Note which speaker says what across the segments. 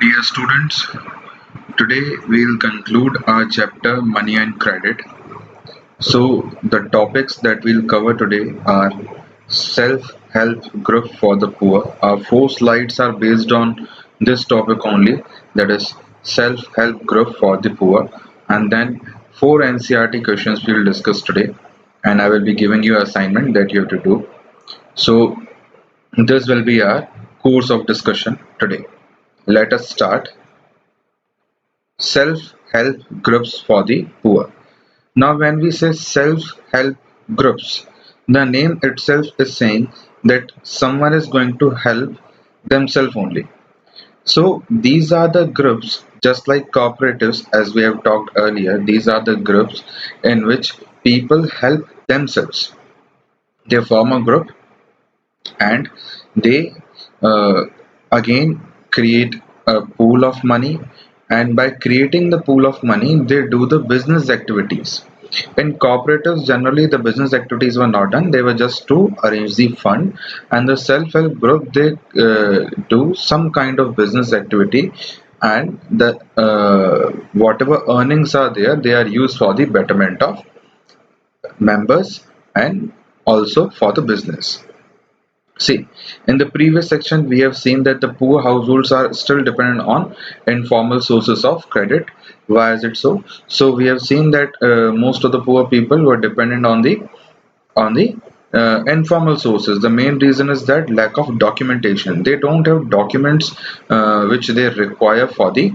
Speaker 1: Dear students, today we'll conclude our chapter Money and Credit. So, the topics that we'll cover today are self-help group for the poor. Our four slides are based on this topic only, that is self-help group for the poor, and then four NCERT questions we'll discuss today, and I will be giving you an assignment that you have to do. So, this will be our course of discussion today. Let us start. Self-help groups for the poor. Now, when we say self-help groups, the name itself is saying that someone is going to help themselves only. So, these are the groups, just like cooperatives, as we have talked earlier, these are the groups in which people help themselves. They form a group and they uh, again create a pool of money, and by creating the pool of money they do the business activities. In cooperatives, generally the business activities were not done, they were just to arrange the fund, and the self-help group, they do some kind of business activity, and the whatever earnings are there, they are used for the betterment of members and also for the business. See, in the previous section, we have seen that the poor households are still dependent on informal sources of credit. Why is it so? So we have seen that most of the poor people were dependent on the informal sources. The main reason is that lack of documentation. They don't have documents which they require for the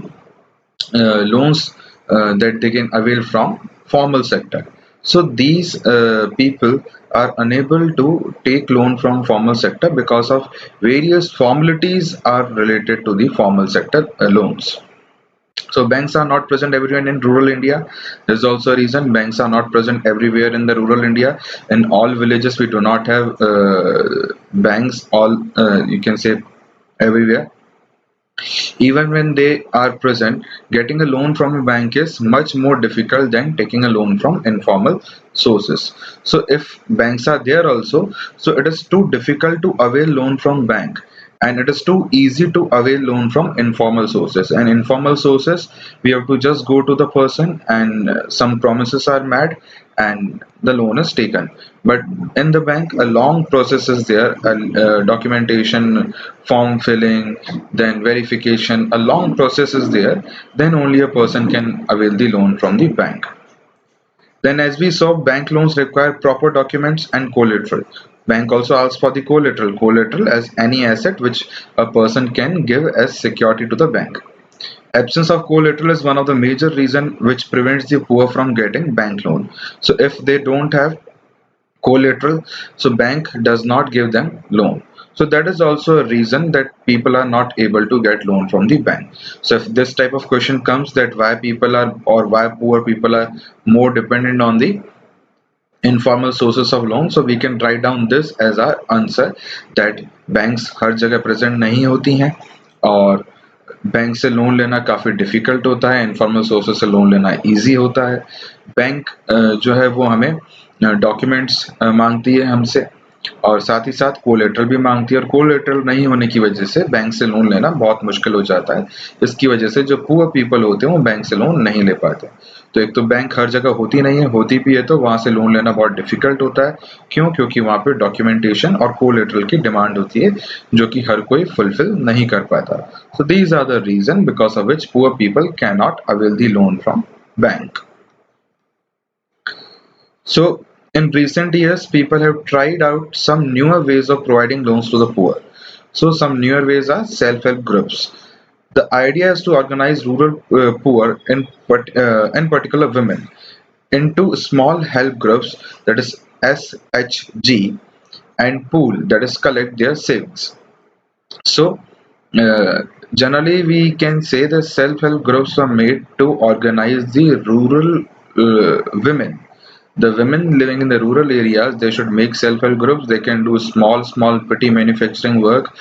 Speaker 1: loans that they can avail from formal sector. So these people are unable to take loan from formal sector because of various formalities are related to the formal sector loans. So banks are not present everywhere in rural India. There's also a reason banks are not present everywhere in the rural India. In all villages, we do not have banks. All you can say everywhere. Even when they are present, getting a loan from a bank is much more difficult than taking a loan from informal sources. So if banks are there also, so it is too difficult to avail loan from bank, and it is too easy to avail loan from informal sources. And informal sources, we have to just go to the person and some promises are made and the loan is taken. But in the bank, a long process is there, documentation, form filling, then verification, a long process is there. Then only a person can avail the loan from the bank. Then, as we saw, bank loans require proper documents and collateral. Bank also asks for the collateral. Collateral as any asset which a person can give as security to the bank. Absence of collateral is one of the major reason which prevents the poor from getting bank loan. So if they don't have collateral, so bank does not give them loan. So that is also a reason that people are not able to get loan from the bank. So if this type of question comes, that why people are, or why poor people are more dependent on the informal sources of loan, so we can write down this as our answer, that banks हर जगह present नहीं होती हैं, और bank से loan लेना काफ़ी difficult होता है, इनफॉर्मल सोर्सेज से लोन लेना इजी होता है। बैंक जो है वो हमें डॉक्यूमेंट्स मांगती है हमसे, और साथ ही साथ कोलेटरल भी मांगती है, और कोलेटरल नहीं होने की वजह से बैंक से लोन लेना बहुत मुश्किल हो जाता है। इसकी वजह से जो पुअर पीपल होते हैं वो बैंक से लोन नहीं ले पाते। तो एक तो बैंक हर जगह होती नहीं है, होती भी है तो वहाँ से लोन लेना बहुत डिफ़िकल्ट होता है। क्यों? क्योंकि वहाँ पे डॉक्यूमेंटेशन और कोलेटरल की डिमांड होती है, जो कि हर कोई फुलफिल नहीं कर पाता। So these are the reason because of which poor people cannot avail the loan from bank. So in recent years, people have tried out some newer ways of providing loans to the poor. So some newer ways are self-help groups. The idea is to organize rural poor, in particular women, into small help groups, that is SHG, and pool, that is collect their savings. So uh, generally we can say the self-help groups are made to organize the rural women. The women living in the rural areas, they should make self-help groups. They can do small petty manufacturing work,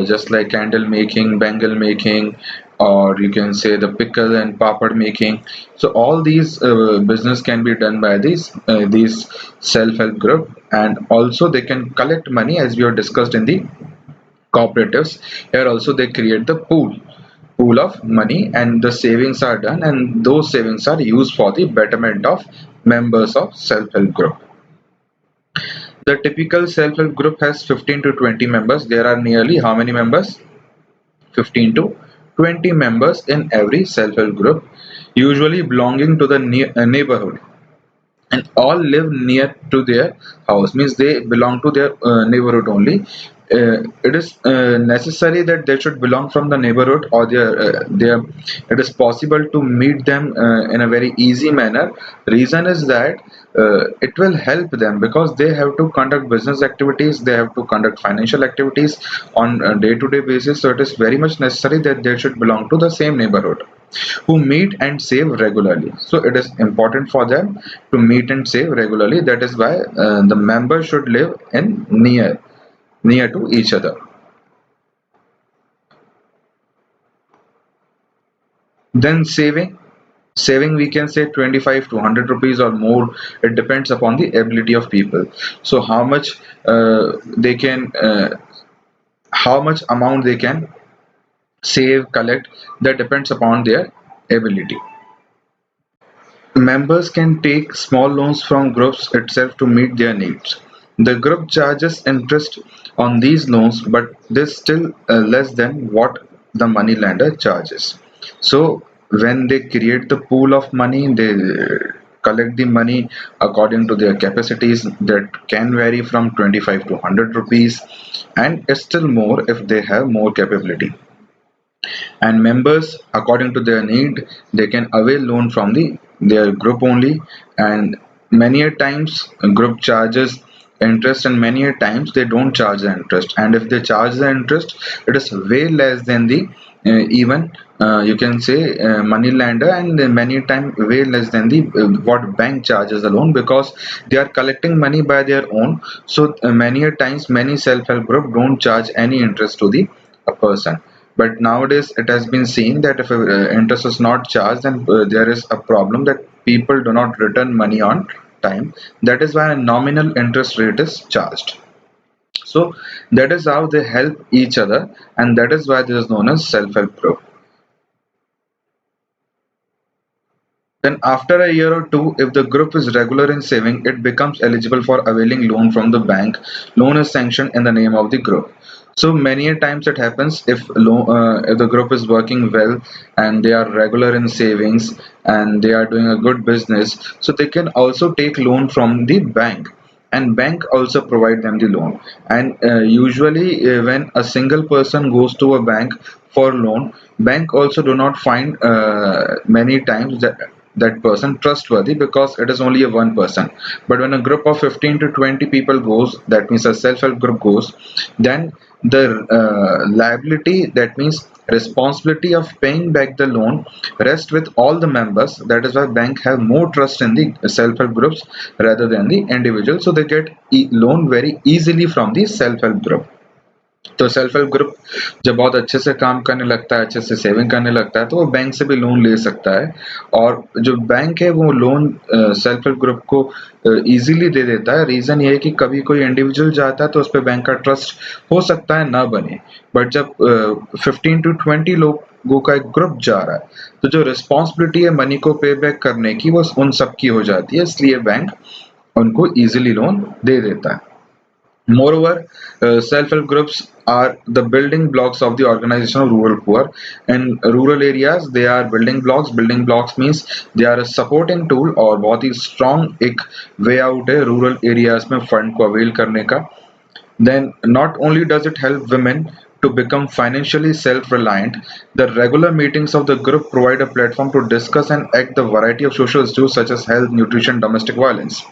Speaker 1: just like candle making, bangle making, or you can say the pickle and papad making. So all these business can be done by these self-help group, and also they can collect money, as we have discussed in the cooperatives. Here also they create the pool pool of money, and the savings are done, and those savings are used for the betterment of members of self-help group. The typical self-help group has 15 to 20 members. There are nearly how many members? 15 to 20 members in every self-help group, usually belonging to the neighborhood, and all live near to their house, means they belong to their neighborhood only. It is necessary that they should belong from the neighborhood, or their it is possible to meet them in a very easy manner. Reason is that it will help them because they have to conduct business activities, they have to conduct financial activities on a day-to-day basis, so it is very much necessary that they should belong to the same neighborhood, who meet and save regularly. So it is important for them to meet and save regularly. That is why the members should live in near to each other. Then saving we can say 25 to 100 rupees or more. It depends upon the ability of people. So they can how much amount they can save, collect, that depends upon their ability. Members can take small loans from groups itself to meet their needs. The group charges interest on these loans, but this still less than what the money lender charges. So when they create the pool of money, they collect the money according to their capacities, that can vary from 25 to 100 rupees, and still more if they have more capability. And members, according to their need, they can avail loan from their group only. And many a times group charges interest, and many a times they don't charge the interest, and if they charge the interest, it is way less than the even you can say money lender, and many times way less than the what bank charges the loan, because they are collecting money by their own. So many a times many self-help group don't charge any interest to the a person. But nowadays it has been seen that if interest is not charged, then there is a problem that people do not return money on time. That is why a nominal interest rate is charged. So that is how they help each other, and that is why this is known as self-help group. Then after a year or two, if the group is regular in saving, it becomes eligible for availing loan from the bank. Loan is sanctioned in the name of the group. So many a times it happens, if the group is working well and they are regular in savings and they are doing a good business, so they can also take loan from the bank, and bank also provide them the loan. And usually when a single person goes to a bank for loan, bank also do not find many times that person trustworthy, because it is only a one person. But when a group of 15 to 20 people goes, that means a self-help group goes, then the liability, that means responsibility of paying back the loan, rests with all the members. That is why bank have more trust in the self-help groups rather than the individual, so they get loan very easily from the self-help group. तो self help group जब बहुत अच्छे से काम करने लगता है, अच्छे से सेविंग करने लगता है, तो वो बैंक से भी लोन ले सकता है। और जो बैंक है वो लोन सेल्फ हेल्प ग्रुप को इजीली दे देता है। रीज़न ये है कि कभी कोई इंडिविजुअल जाता है तो उस पे बैंक का ट्रस्ट हो सकता है ना बने, बट जब 15 टू 20 लोगों का एक ग्रुप जा रहा है, तो जो रिस्पॉन्सिबिलिटी है मनी को पे बैक करने की, वो उन सब की हो जाती है, इसलिए बैंक उनको इजीली लोन दे देता है। Moreover, self-help groups are the building blocks of the organization of rural poor. In rural areas, they are building blocks. Building blocks means they are a supporting tool, और बहुत ही strong एक way out है rural areas में fund को avail करने का. Then not only does it help women to become financially self-reliant, the regular meetings of the group provide a platform to discuss and act the variety of social issues such as health, nutrition, domestic violence.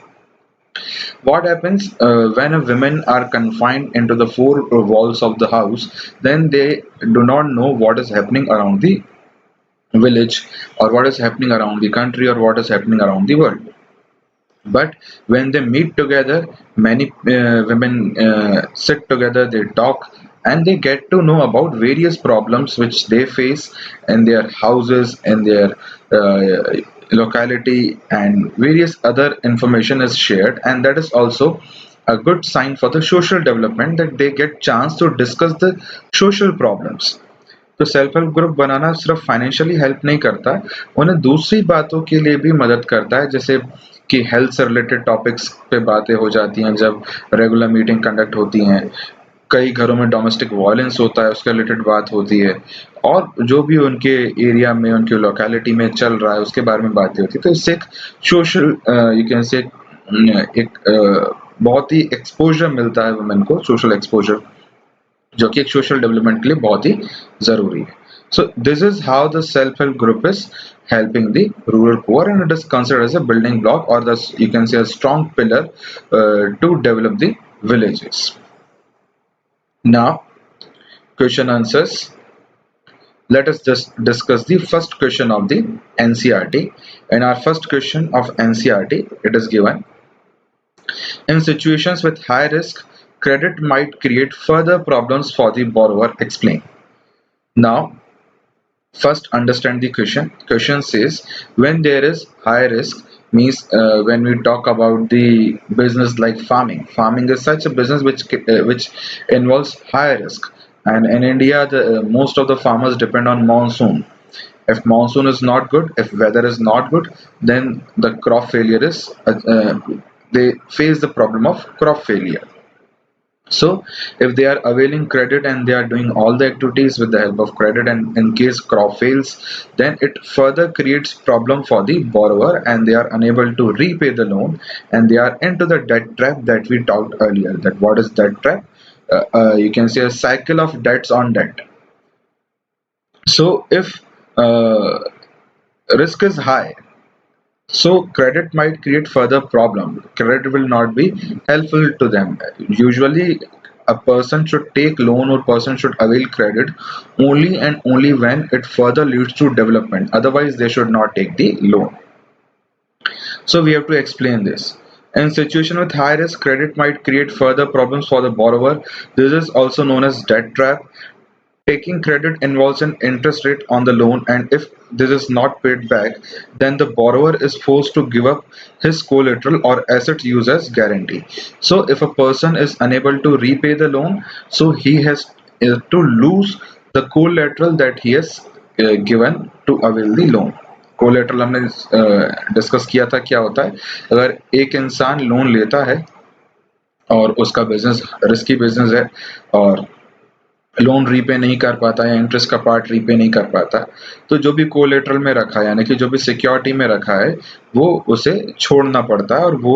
Speaker 1: What happens when a women are confined into the four walls of the house, then they do not know what is happening around the village, or what is happening around the country, or what is happening around the world. But when they meet together, many women sit together, they talk, and they get to know about various problems which they face in their houses, in their locality, and various other information is shared, and that is also a good sign for the social development, that they get chance to discuss the social problems. तो self help group बनाना सिर्फ financially help नहीं करता, उन्हें दूसरी बातों के लिए भी मदद करता है, जैसे कि हेल्थ से रिलेटेड टॉपिक्स पे बातें हो जाती हैं जब रेगुलर मीटिंग कंडक्ट होती हैं, कई घरों में डोमेस्टिक वायलेंस होता है उसके रिलेटेड बात होती है, और जो भी उनके एरिया में उनके लोकेलिटी में चल रहा है उसके बारे में बातें होती है। तो इससे एक सोशल यू कैन से एक बहुत ही एक्सपोजर मिलता है वुमेन को, सोशल एक्सपोजर, जो कि एक सोशल डेवलपमेंट के लिए बहुत ही जरूरी है। So this is how the self-help group is helping the rural poor, and it is considered as a building block, or the you can say a strong pillar to develop the villages. Now, question answers. Let us just discuss the first question of the NCERT. In our first question of NCERT, it is given: in situations with high risk, credit might create further problems for the borrower. Explain. Now, first understand the question. Question says when there is high risk means when we talk about the business like farming. Farming is such a business which involves high risk, and in India, most of the farmers depend on monsoon. If monsoon is not good, if weather is not good, then the crop failure is they face the problem of crop failure. So if they are availing credit and they are doing all the activities with the help of credit, and in case crop fails, then it further creates problem for the borrower and they are unable to repay the loan, and they are into the debt trap that we talked earlier. That what is debt trap? You can say a cycle of debts on debt. So if risk is high, so credit might create further problem. Credit will not be helpful to them. Usually a person should take loan or person should avail credit only and only when it further leads to development. Otherwise they should not take the loan. So we have to explain this. In situation with high risk, credit might create further problems for the borrower. This is also known as debt trap. Taking credit involves an interest rate on the loan, and if this is not paid back, then the borrower is forced to give up his collateral or assets used as guarantee. So if a person is unable to repay the loan, so he has to lose the collateral that he has given to avail the loan. Collateral हमने discuss किया था क्या होता है। अगर एक इंसान loan लेता है और उसका बिजनेस रिस्की बिजनेस है और लोन रीपे नहीं कर पाता या इंटरेस्ट का पार्ट रीपे नहीं कर पाता, तो जो भी कोलेटरल में रखा है यानी कि जो भी सिक्योरिटी में रखा है वो उसे छोड़ना पड़ता है और वो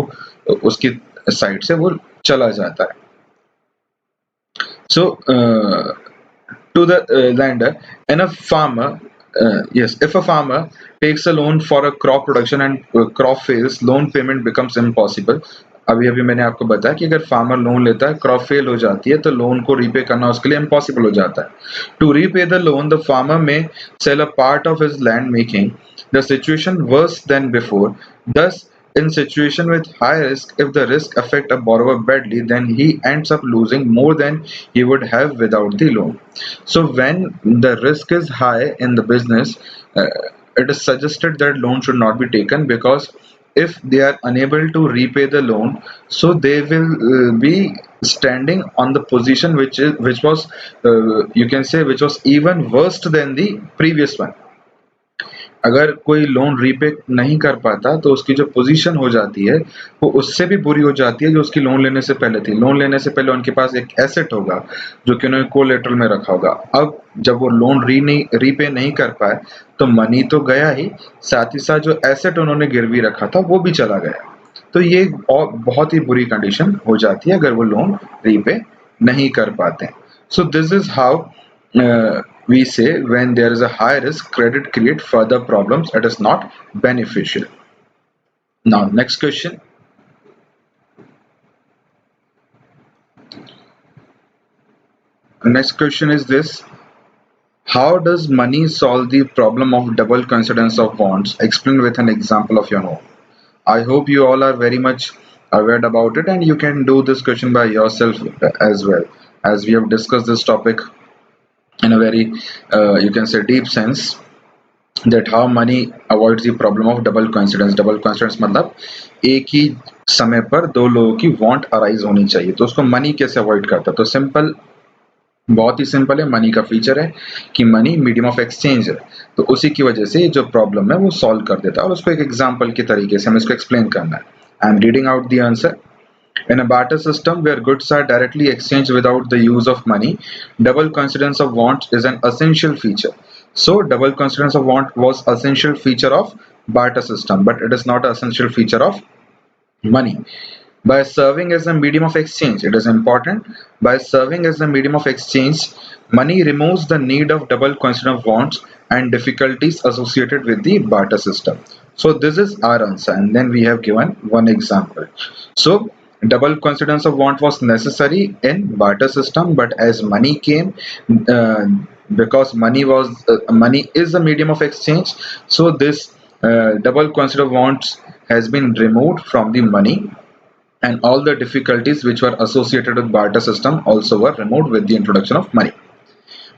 Speaker 1: उसकी साइड से वो चला जाता है. So to the lender, and a farmer, yes, if a farmer takes a loan for a crop production and crop fails, loan payment becomes impossible. अभी अभी मैंने आपको बताया कि अगर फार्मर लोन लेता है, क्रॉप फेल हो जाती है, तो लोन को रीपे करना उसके लिए इम्पॉसिबल हो जाता है. To repay the loan, the farmer may sell a part of his land, making the situation worse than before. Thus, in situation with high risk, if the risk affect a borrower badly, then he ends up losing more than he would have without the loan. So when the risk is high in the business, it is suggested that loan should not be taken, because if they are unable to repay the loan, so they will be standing on the position which was you can say which was even worse than the previous one. अगर कोई loan repay नहीं कर पाता तो उसकी जो position हो जाती है वो उससे भी बुरी हो जाती है जो उसकी लोन लेने से पहले थी. लोन लेने से पहले उनके पास एक एसेट होगा जो कि उन्होंने कोलेटरल में रखा होगा. अब जब वो लोन रीपे नहीं कर पाए तो मनी तो गया ही, साथ ही साथ जो एसेट उन्होंने गिरवी रखा था वो भी चला गया. तो ये बहुत ही बुरी कंडीशन हो जाती है अगर वो लोन रीपे नहीं कर पाते. So this is how we say when there is a high risk, credit create further problems. It is not beneficial. Now next question. Next question is this: how does money solve the problem of double considerance of bonds? Explain with an example of your own. I hope you all are very much aware about it and you can do this question by yourself as well, as we have discussed this topic in a very you can say deep sense, that how money avoids the problem of double coincidence. Double coincidence मतलब एक ही समय पर दो लोगों की want arise होनी चाहिए, तो उसको मनी कैसे अवॉइड करता है. तो सिंपल बहुत ही सिंपल है, मनी का फीचर है कि मनी मीडियम ऑफ एक्सचेंज है, तो उसी की वजह से जो प्रॉब्लम है वो सॉल्व कर देता है और उसको एक एग्जांपल के तरीके से हमें इसको एक्सप्लेन करना है. I am reading out the answer. In a barter system where goods are directly exchanged without the use of money, double considerance of want is an essential feature. So, double considerance of want was essential feature of barter system, but it is not an essential feature of money. By serving as a medium of exchange, it is important. By serving as a medium of exchange, money removes the need of double consideration of wants and difficulties associated with the barter system. So this is our answer, and then we have given one example. So double considerance of want was necessary in barter system, but as money came, uh, because money is a medium of exchange, so this double consider wants has been removed from the money, and all the difficulties which were associated with barter system also were removed with the introduction of money.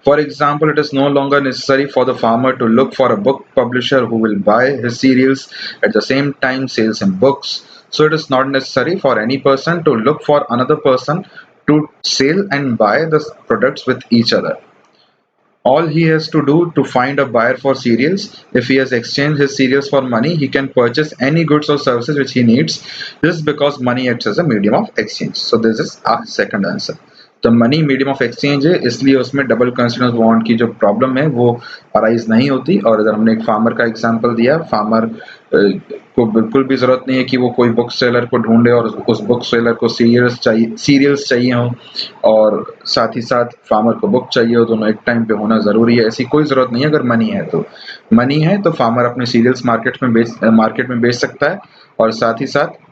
Speaker 1: For example, it is no longer necessary for the farmer to look for a book publisher who will buy his cereals at the same time sales him books. So it is not necessary for any person to look for another person to sell and buy the products with each other. All he has to do to find a buyer for cereals, if he has exchanged his cereals for money, he can purchase any goods or services which he needs. This is because money acts as a medium of exchange. So this is our second answer. तो money medium of exchange है, इसलिए उसमें double कंसिडरेंस bond की जो problem है वो arise नहीं होती. और अगर हमने एक फार्मर का एग्जांपल दिया, फार्मर को बिल्कुल भी जरूरत नहीं है कि वो कोई बुक सेलर को ढूंढे और उस बुक सेलर को सीरियल्स चाहिए हो और साथ ही साथ फार्मर को बुक चाहिए हो, दोनों एक टाइम पे होना जरूरी है, ऐसी कोई जरूरत नहीं है. अगर मनी है तो फार्मर अपने सीरियल्स मार्केट में बेच सकता है और साथ ही साथ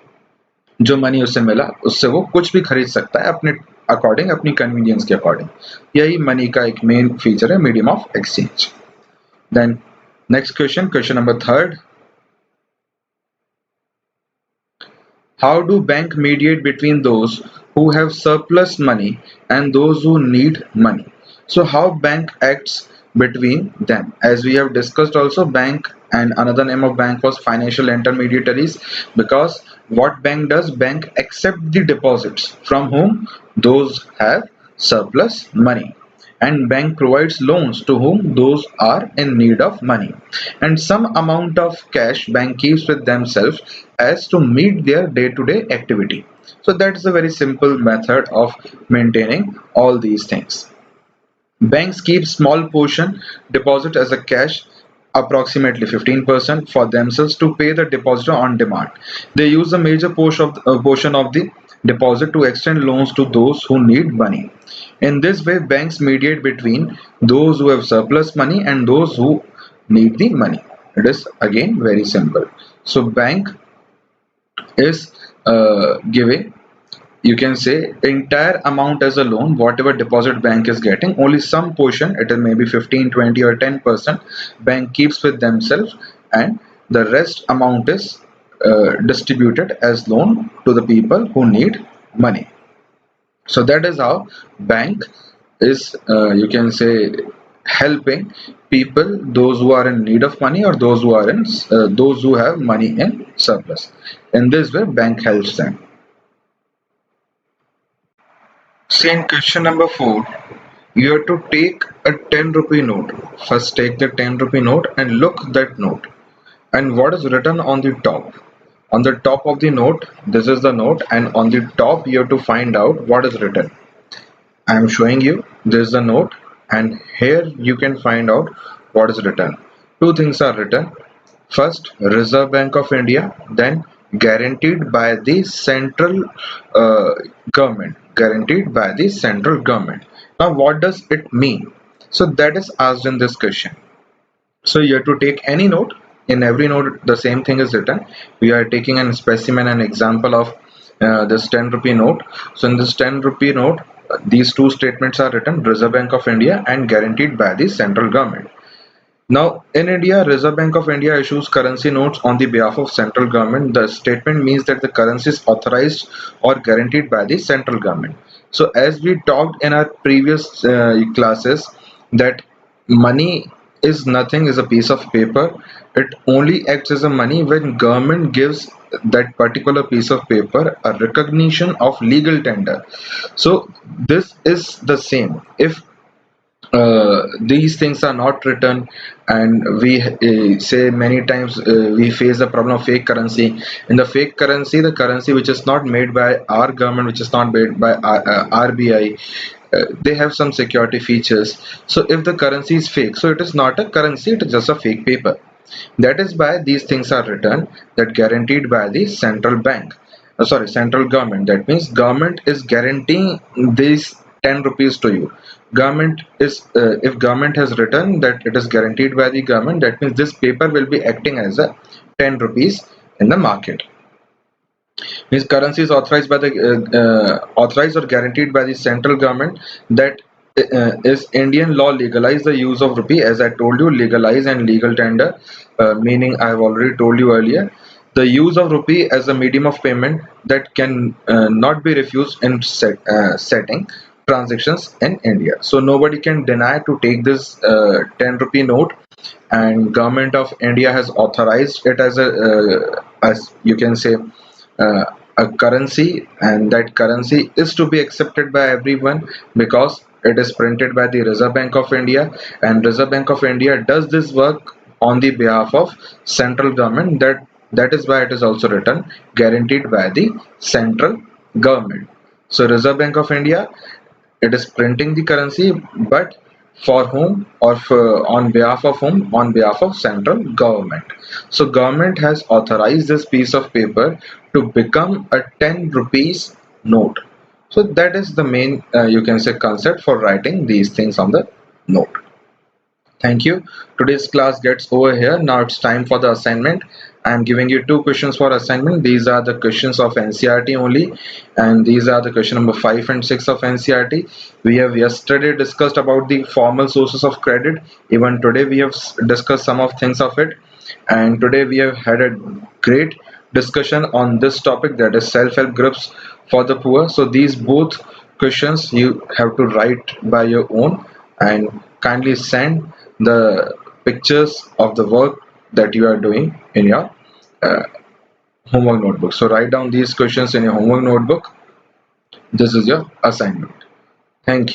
Speaker 1: जो मनी उससे मिला उससे वो कुछ भी खरीद सकता है अपने अकॉर्डिंग, अपनी कन्वीनियंस के अकॉर्डिंग. यही मनी का एक मेन फीचर है, medium of exchange. Then next question number third. How do banks mediate between those who have surplus money and those who need money? So how bank acts between them? As we have discussed also, bank and another name of bank was financial intermediaries, because what bank does? Bank accept the deposits from whom? Those have surplus money, and bank provides loans to whom? Those are in need of money, and some amount of cash bank keeps with themselves as to meet their day-to-day activity. So that's a very simple method of maintaining all these things. Banks keep small portion deposit as a cash, approximately 15% for themselves to pay the depositor on demand. They use a major portion of the deposit to extend loans to those who need money. In this way, banks mediate between those who have surplus money and those who need the money. It is again very simple. So bank is giving, you can say, entire amount as a loan. Whatever deposit bank is getting, only some portion, it may be 15, 20 or 10%, bank keeps with themselves, and the rest amount is distributed as loan to the people who need money. So that is how bank is, you can say, helping people, those who are in need of money or those who have money in surplus. In this way, bank helps them. See, in question number 4, you have to take a 10 rupee note. First take the 10 rupee note and look that note, and what is written on the top. On the top of the note, this is the note, and on the top you have to find out what is written. I am showing you, this is the note, and here you can find out what is written. Two things are written. First, Reserve Bank of India, then guaranteed by the central uh, government. Guaranteed by the central government. Now, what does it mean? So that is asked in this question. So you have to take any note. In every note, the same thing is written. We are taking an specimen, an example of this 10 rupee note. So in this 10 rupee note, these two statements are written: Reserve Bank of India and guaranteed by the central government. Now, in India, Reserve Bank of India issues currency notes on the behalf of central government. The statement means that the currency is authorized or guaranteed by the central government. So, as we talked in our previous classes, that money is nothing, is a piece of paper. It only acts as a money when government gives that particular piece of paper a recognition of legal tender. So this is the same. If these things are not written, and we say many times we face the problem of fake currency. In the fake currency, the currency which is not made by our government, which is not made by RBI, they have some security features. So if the currency is fake, so it is not a currency, it is just a fake paper. That is why these things are written, that guaranteed by the central bank. Sorry, central government. That means government is guaranteeing these 10 rupees to you. Government is, if government has written that it is guaranteed by the government, that means this paper will be acting as a 10 rupees in the market. Means currency is authorized by the authorized or guaranteed by the central government. That is Indian law legalize the use of rupee, as I told you, legalize and legal tender, meaning I have already told you earlier. The use of rupee as a medium of payment that can not be refused in setting transactions in India. So nobody can deny to take this 10 rupee note, and government of India has authorized it as a as you can say uh, a currency, and that currency is to be accepted by everyone because it is printed by the Reserve Bank of India, and Reserve Bank of India does this work on the behalf of central government. That is why it is also written guaranteed by the central government. So Reserve Bank of India, it is printing the currency, but for whom, or for, on behalf of whom? On behalf of central government. So government has authorized this piece of paper to become a 10 rupees note. So that is the main you can say concept for writing these things on the note. Thank you. Today's class gets over here. Now it's time for the assignment. I am giving you two questions for assignment. These are the questions of NCERT only, and these are the question number 5 and 6 of NCERT. We have yesterday discussed about the formal sources of credit. Even today we have discussed some of things of it, and today we have had a great discussion on this topic, that is self-help groups for the poor. So these both questions you have to write by your own, and kindly send the pictures of the work that you are doing in your uh, homework notebook. So write down these questions in your homework notebook. This is your assignment. Thank you.